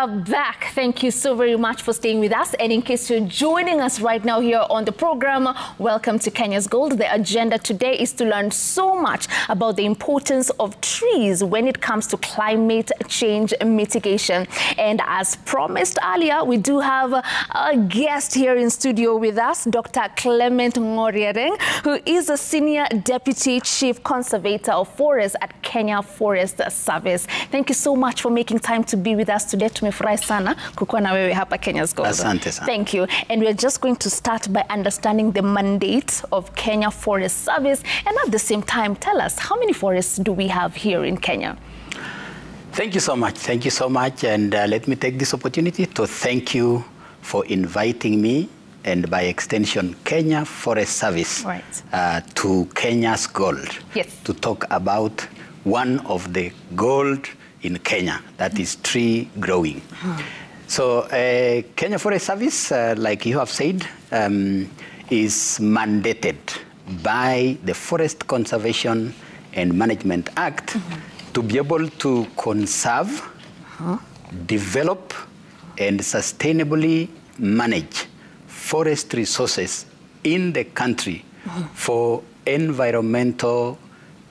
are back. Thank you so very much for staying with us. And in case you're joining us right now here on the program, welcome to Kenya's Gold. The agenda today is to learn so much about the importance of trees when it comes to climate change mitigation. And as promised earlier, we do have a guest here in studio with us, Dr. Clement Ngoriareng, who is a Senior Deputy Chief Conservator of Forests at Kenya Forest Service. Thank you so much for making time to be with us today. Tumefurahi sana kukuwa na wewe hapa Kenya's Gold. Asante sana. Thank you. And we're just going to start by understanding the mandate of Kenya Forest Service. And at the same time, tell us, how many forests do we have here in Kenya? Thank you so much. Thank you so much. And let me take this opportunity to thank you for inviting me and by extension Kenya Forest Service to Kenya's Gold. Yes. To talk about one of the gold in Kenya, that is tree growing. So Kenya Forest Service, like you have said, is mandated by the Forest Conservation and Management Act to be able to conserve, develop, and sustainably manage forest resources in the country for environmental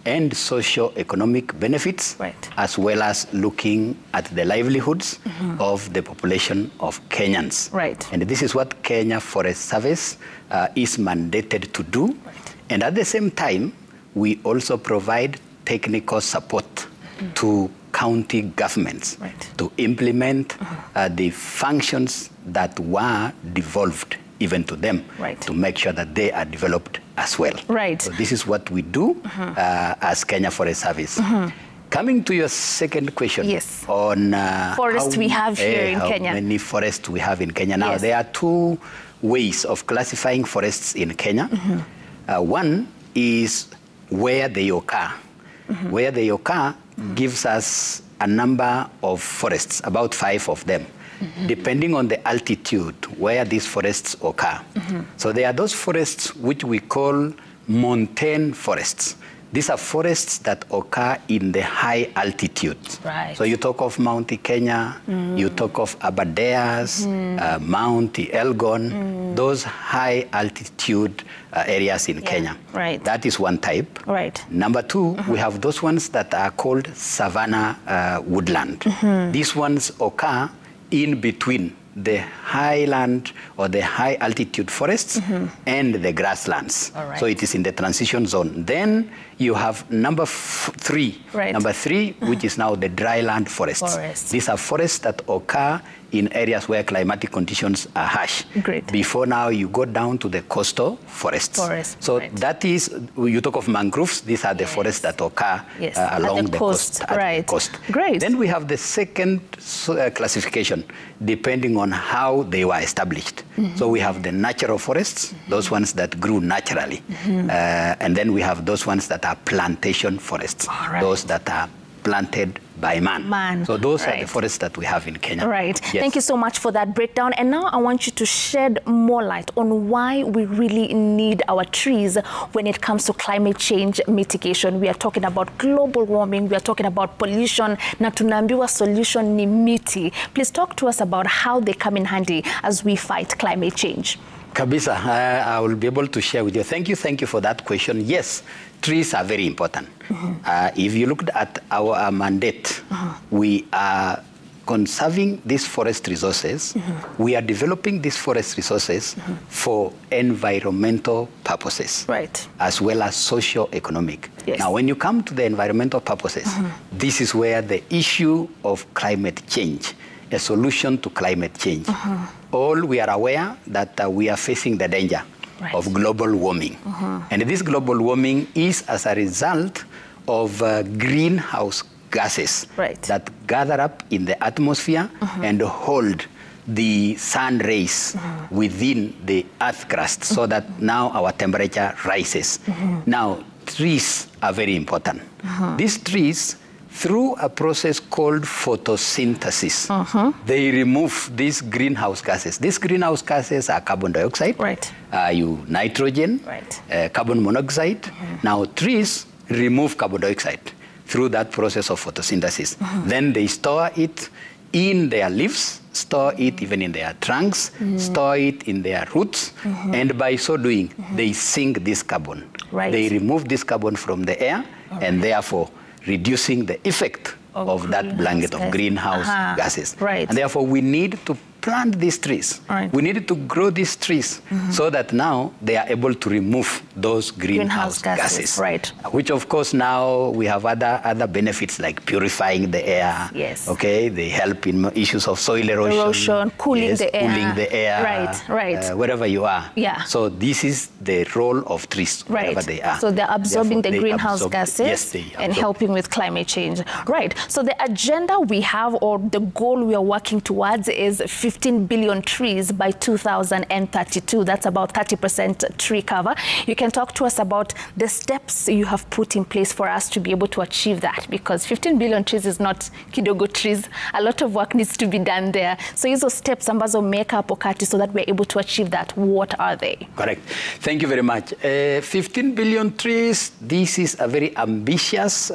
and socio-economic benefits, as well as looking at the livelihoods of the population of Kenyans. And this is what Kenya Forest Service is mandated to do. And at the same time, we also provide technical support to county governments to implement the functions that were devolved even to them, to make sure that they are developed as well. So this is what we do as Kenya Forest Service. Coming to your second question on forests we have here in Kenya. How many forests we have in Kenya. Now, there are two ways of classifying forests in Kenya. One is where they occur. Where they occur gives us a number of forests, about 5 of them, depending on the altitude where these forests occur. So there are those forests which we call montane forests. These are forests that occur in the high altitude. So you talk of Mount Kenya, you talk of Aberdares, Mount Elgon, those high altitude areas in Kenya. That is one type. Number two, we have those ones that are called savanna woodland. These ones occur in between the highland or the high altitude forests and the grasslands. So it is in the transition zone. Then you have number 3. Number 3, which is now the dryland forests. These are forests that occur in areas where climatic conditions are harsh. Before now, you go down to the coastal forests. So that is, you talk of mangroves, these are the forests that occur along the coast. Then we have the second classification, depending on how they were established. So we have the natural forests, those ones that grew naturally. And then we have those ones that are plantation forests, those that are planted by man. So those are the forests that we have in Kenya. Thank you so much for that breakdown. And now I want you to shed more light on why we really need our trees when it comes to climate change mitigation. We are talking about global warming, we are talking about pollution, na tunaambiwa solution ni miti. Please talk to us about how they come in handy as we fight climate change. Kabisa, I will be able to share with you. Thank you for that question. Yes, trees are very important. If you looked at our mandate, we are conserving these forest resources. We are developing these forest resources for environmental purposes, as well as socio-economic. Now, when you come to the environmental purposes, this is where the issue of climate change, a solution to climate change. All we are aware that we are facing the danger of global warming. And this global warming is as a result of greenhouse gases that gather up in the atmosphere and hold the sun rays within the earth crust, so that now our temperature rises. Now, trees are very important. These trees, through a process called photosynthesis, they remove these greenhouse gases. These greenhouse gases are carbon dioxide, nitrogen, carbon monoxide. Now, trees remove carbon dioxide through that process of photosynthesis. Then they store it in their leaves, store it even in their trunks, store it in their roots, and by so doing, they sink this carbon. Right. They remove this carbon from the air, and therefore reducing the effect of that blanket of greenhouse gases. Right. And therefore, we need to plant these trees. Right. We need to grow these trees so that now they are able to remove those greenhouse gases. Right. Which, of course, now we have other benefits like purifying the air. Yes. Okay, they help in issues of soil erosion. Cooling the air. Cooling the air. Right, right. Wherever you are. Yeah. So this is the role of trees, wherever they are. So they're absorbing Therefore, the greenhouse gases and helping with climate change. Right. So the agenda we have, or the goal we are working towards, is 15 billion trees by 2032. That's about 30% tree cover. You can talk to us about the steps you have put in place for us to be able to achieve that, because 15 billion trees is not kidogo trees. A lot of work needs to be done there. So hizo steps ambazo mmeweka hapo kati so that we're able to achieve that, what are they? Correct. Thank you very much. 15 billion trees, this is a very ambitious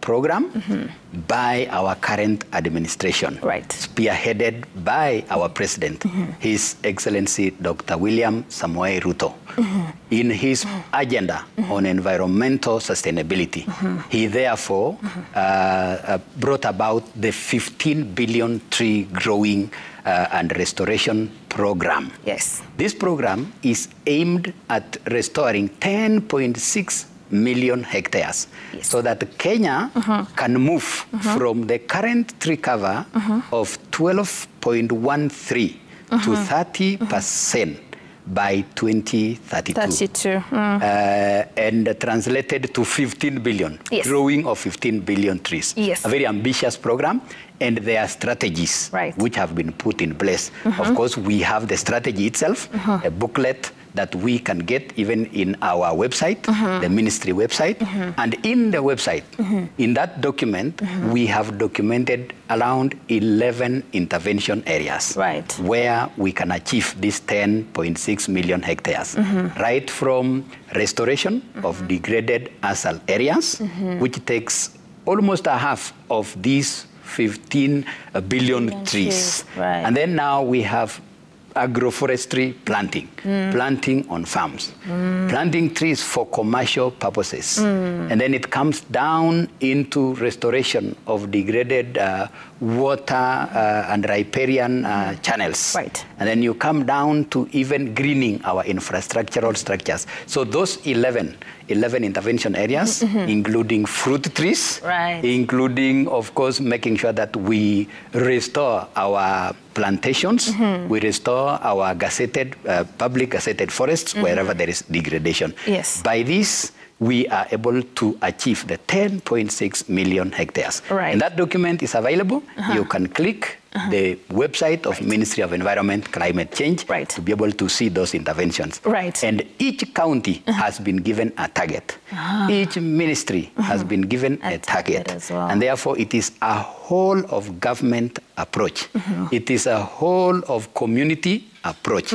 program by our current administration. Right. Spearheaded by our president, His Excellency Dr. William Samoei Ruto. In his agenda on environmental sustainability, he therefore brought about the 15 billion tree growing and restoration program. Yes. This program is aimed at restoring 10.6 million hectares, so that Kenya can move from the current tree cover of 12.13 to 30% by 2032. And translated to 15 billion, growing of 15 billion trees. Yes. A very ambitious program, and there are strategies which have been put in place. Of course, we have the strategy itself, a booklet that we can get even in our website, the ministry website. And in the website, in that document, we have documented around 11 intervention areas where we can achieve these 10.6 million hectares. Right from restoration of degraded ASAL areas, which takes almost a half of these 15 billion trees. And then now we have agroforestry planting, planting on farms, planting trees for commercial purposes. And then it comes down into restoration of degraded water and riparian channels. And then you come down to even greening our infrastructural structures. So those 11 intervention areas, including fruit trees, including, of course, making sure that we restore our plantations, we restore our gazetted, public gazetted forests wherever there is degradation. By this, we are able to achieve the 10.6 million hectares. And that document is available. You can click the website of Ministry of Environment, Climate Change to be able to see those interventions. And each county has been given a target. Each ministry has been given a target. As well. And therefore, it is a whole of government approach. It is a whole of community approach.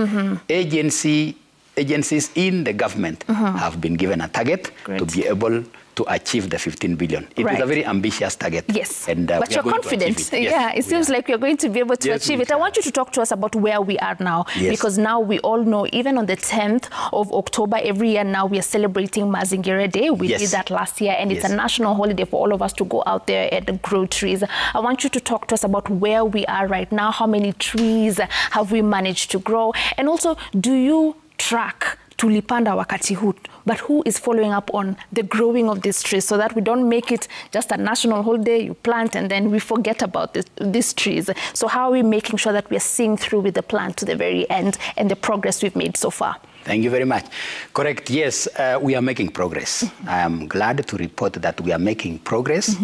Agencies in the government have been given a target to be able to achieve the 15 billion. It is a very ambitious target. And, but you're confident. It seems like you're going to be able to achieve it. I want you to talk to us about where we are now, because now we all know, even on the 10th of October every year now, we are celebrating Mazingira Day. We did that last year, and it's a national holiday for all of us to go out there and grow trees. I want you to talk to us about where we are right now. How many trees have we managed to grow? And also, do you track tulipanda wakati huu, but who is following up on the growing of these trees so that we don't make it just a national holiday, you plant and then we forget about these trees? So how are we making sure that we are seeing through with the plant to the very end and the progress we've made so far? Thank you very much. Correct, yes, we are making progress. I am glad to report that we are making progress.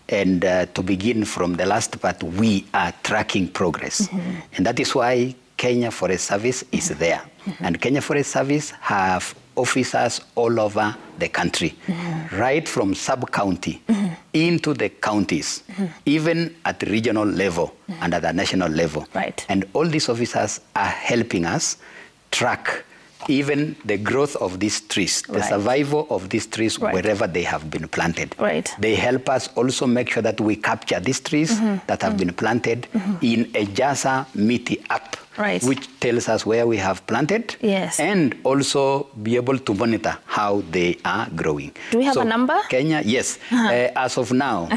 And to begin from the last part, we are tracking progress. And that is why Kenya Forest Service is there. And Kenya Forest Service have officers all over the country, right from sub-county into the counties, even at the regional level and at the national level. And all these officers are helping us track even the growth of these trees, the survival of these trees wherever they have been planted. They help us also make sure that we capture these trees that have been planted in a JASA MITI app, which tells us where we have planted, and also be able to monitor how they are growing. Do we have a number? Kenya, yes. As of now,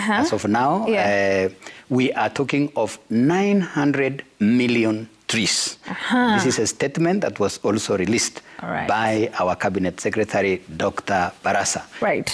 we are talking of 900 million trees. This is a statement that was also released by our Cabinet Secretary, Dr. Barasa,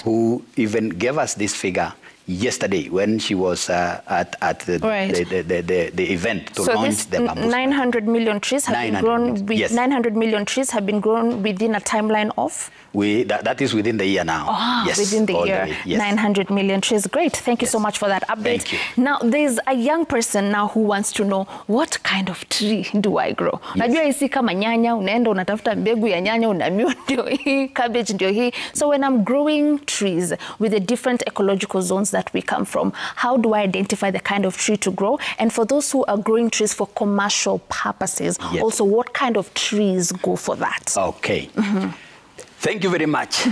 who even gave us this figure yesterday when she was at the event to launch the bamboo. 900 million trees have been grown. 900 million trees have been grown within a timeline of. That is within the year now. Within the year, 900 million trees. Great. Thank you so much for that update. Thank you. Now, there's a young person now who wants to know, what kind of tree do I grow? Najua isi kama nyanya, unaenda unatafuta mbegu ya nyanya, unamiwa ndio hii, cabbage ndio hii. So when I'm growing trees with the different ecological zones that we come from, how do I identify the kind of tree to grow? And for those who are growing trees for commercial purposes, also what kind of trees go for that? Okay. Thank you very much.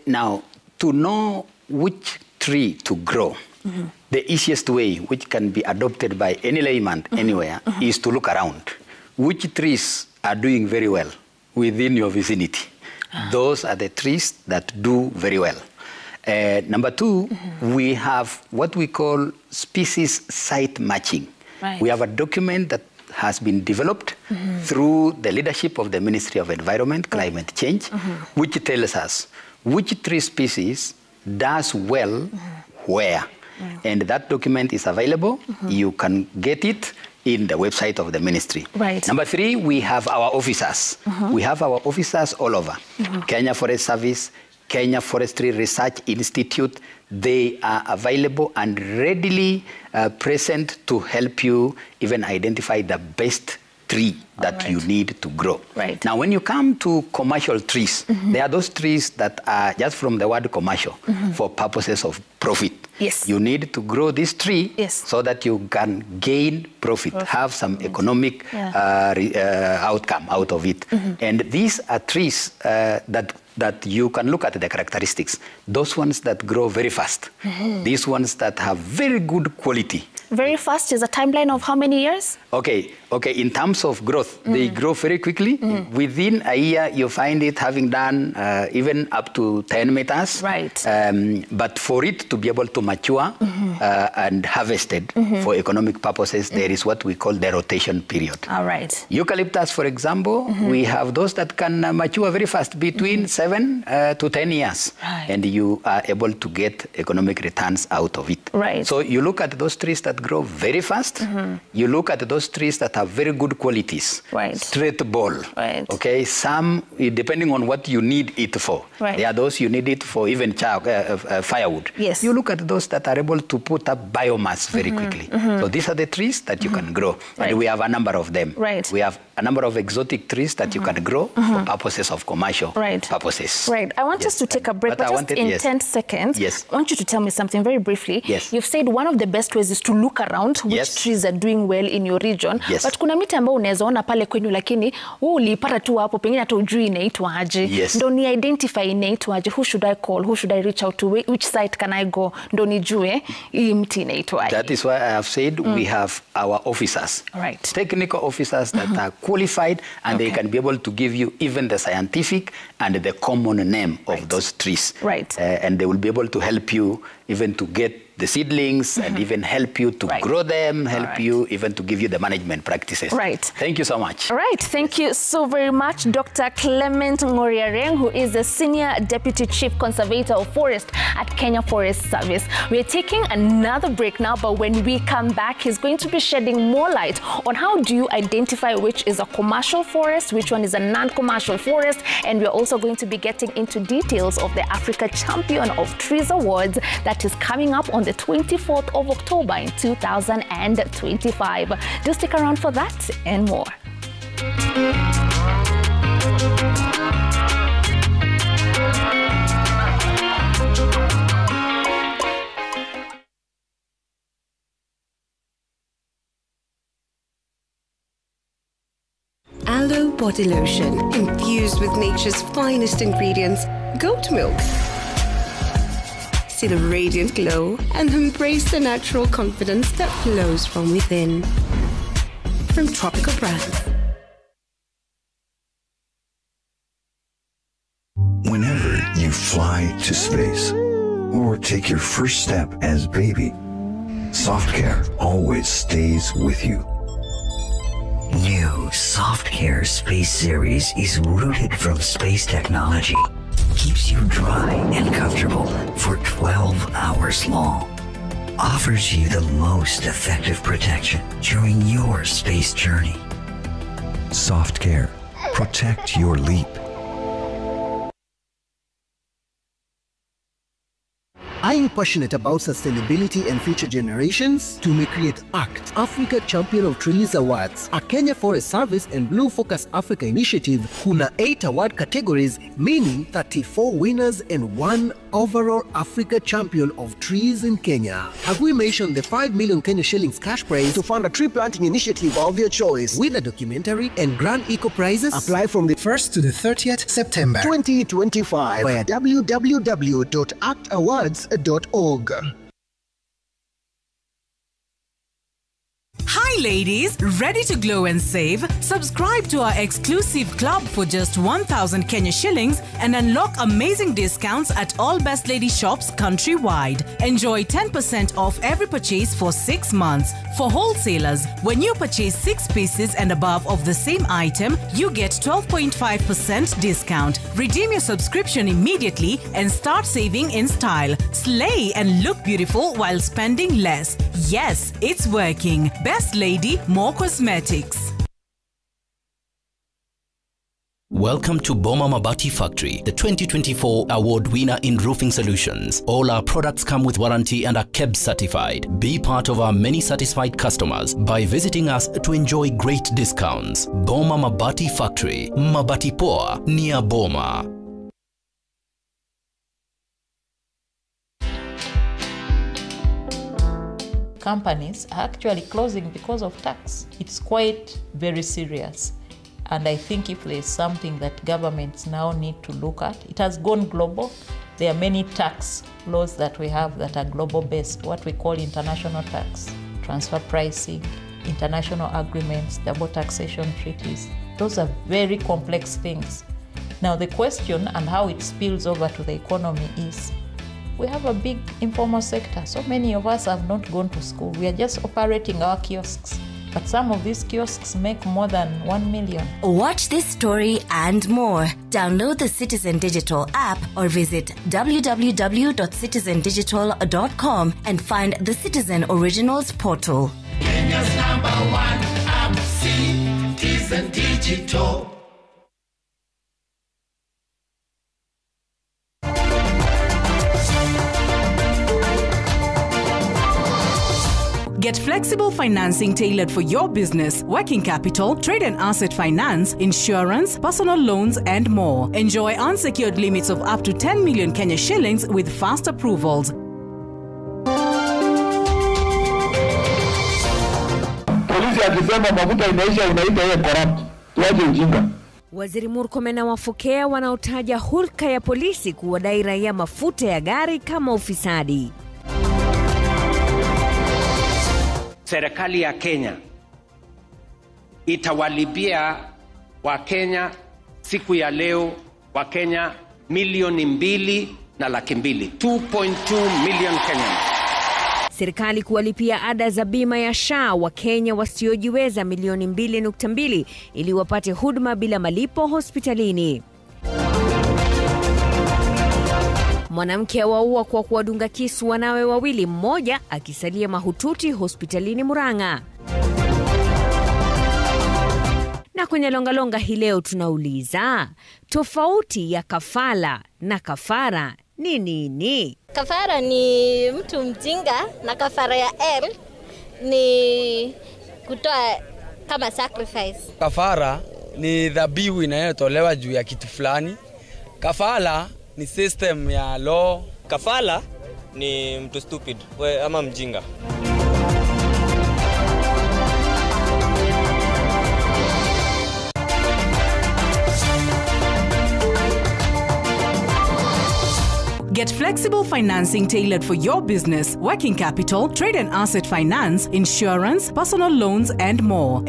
Now, to know which tree to grow, the easiest way, which can be adopted by any layman anywhere, is to look around. Which trees are doing very well within your vicinity? Those are the trees that do very well. Number two, we have what we call species site matching. We have a document that has been developed through the leadership of the Ministry of Environment, Climate Change, which tells us which tree species does well where. And that document is available. You can get it in the website of the ministry. Number three, we have our officers. We have our officers all over. Kenya Forest Service, Kenya Forestry Research Institute, they are available and readily present to help you even identify the best tree that you need to grow. Now, when you come to commercial trees, there are those trees that are just from the word commercial for purposes of profit. You need to grow this tree so that you can gain profit, have some economic outcome out of it. And these are trees that you can look at the characteristics. Those ones that grow very fast. These ones that have very good quality. Very fast is a timeline of how many years? Okay. In terms of growth, they grow very quickly. Within a year, you find it having done even up to 10 meters. But for it to be able to mature and harvested for economic purposes, there is what we call the rotation period. Eucalyptus, for example, we have those that can mature very fast, between 7 to 10 years. And you are able to get economic returns out of it. So you look at those trees that grow very fast. You look at those trees that have very good qualities. Straight ball. Okay, some depending on what you need it for. There are those you need it for even firewood. You look at those that are able to put up biomass very quickly. So these are the trees that you can grow. And we have a number of them. We have a number of exotic trees that you can grow for purposes of commercial purposes. I want us to take a break, but just in 10 seconds, I want you to tell me something very briefly. You've said one of the best ways is to look around which trees are doing well in your region. But kuna miti ambayo unaweza ona pale kwenyu, lakini ulipata tu hapo, pengine hata ujui inaitwa aje. Ndo ni identify inaitwa aje. Who should I call? Who should I reach out to? Which site can I go? Ndo nijue hii mti inaitwa aje. That is why I have said we have our officers. Technical officers that are qualified, and they can be able to give you even the scientific and the common name of those trees. And they will be able to help you even to get the seedlings and even help you to grow them, help you even to give you the management practices. Thank you so much. Thank you so very much, Dr. Clement Ngoriareng, who is the Senior Deputy Chief Conservator of Forest at Kenya Forest Service. We're taking another break now, but when we come back, he's going to be shedding more light on how do you identify which is a commercial forest, which one is a non-commercial forest, and we're also going to be getting into details of the Africa Champion of Trees Awards that is coming up on the 24th of October in 2025. Do stick around for that and more. Aldo body lotion infused with nature's finest ingredients, goat milk. See the radiant glow and embrace the natural confidence that flows from within. From Tropical Brands. Whenever you fly to space or take your first step as baby, SoftCare always stays with you. New SoftCare Space Series is rooted from space technology. Keeps you dry and comfortable for 12 hours long. Offers you the most effective protection during your space journey. SoftCare. Protect your leap. Are you passionate about sustainability and future generations? To create ACT, Africa Champion of Trees Awards, a Kenya Forest Service and Blue Focus Africa initiative, kuna 8 award categories, meaning 34 winners and 1 overall Africa Champion of Trees in Kenya. Have we mentioned the 5 million Kenya shillings cash prize to fund a tree planting initiative of your choice with a documentary and grand eco prizes? Apply from the 1st to the 30th September 2025 via www.actawards.org. Hi ladies, ready to glow and save? Subscribe to our exclusive club for just 1,000 Kenya shillings and unlock amazing discounts at all Best Lady shops countrywide. Enjoy 10% off every purchase for 6 months. For wholesalers, when you purchase 6 pieces and above of the same item, you get 12.5% discount. Redeem your subscription immediately and start saving in style. Slay and look beautiful while spending less. Yes, it's working. Best Lady, more cosmetics. Welcome to Boma Mabati Factory, the 2024 award winner in roofing solutions. All our products come with warranty and are KEBS certified. Be part of our many satisfied customers by visiting us to enjoy great discounts. Boma Mabati Factory, Mabati Poa, near Boma. Companies are actually closing because of tax. It's quite very serious. And I think if there's something that governments now need to look at, it has gone global. There are many tax laws that we have that are global based, what we call international tax, transfer pricing, international agreements, double taxation treaties. Those are very complex things. Now the question and how it spills over to the economy is, we have a big informal sector. So many of us have not gone to school. We are just operating our kiosks. But some of these kiosks make more than 1 million. Watch this story and more. Download the Citizen Digital app or visit www.citizendigital.com and find the Citizen Originals portal. Kenya's #1 app, Citizen Digital. Get flexible financing tailored for your business, working capital, trade and asset finance, insurance, personal loans, and more. Enjoy unsecured limits of up to 10 million Kenya shillings with fast approvals. Polisi akisema mafuta inaisha unaita yeye corrupt. Tuache ujinga. Waziri Murkomen awafokea wanaotaja hulka ya polisi kuwadai raia mafuta ya gari kama ufisadi. Serikali ya Kenya itawalipia Wakenya siku ya leo Wakenya milioni 2.2 2.2 million Kenyans. Serikali kuwalipia ada za bima ya SHA wa Kenya wasiojiweza milioni 2.2 ili wapate huduma bila malipo hospitalini. Mwanamke awaua kwa kuwadunga kisu wanawe wawili, mmoja akisalia mahututi hospitalini Murang'a. Na kwenye longalonga hii leo tunauliza, tofauti ya kafala na kafara ni nini? Kafara ni mtu mjinga na kafara ya El ni kutoa kama sacrifice. Kafara ni dhabihu inayotolewa juu ya kitu fulani. Kafala ni system ya law. Kafala ni mtu stupid ama mjinga. Get flexible financing tailored for your business, working capital, trade and asset finance, insurance, personal loans, and more.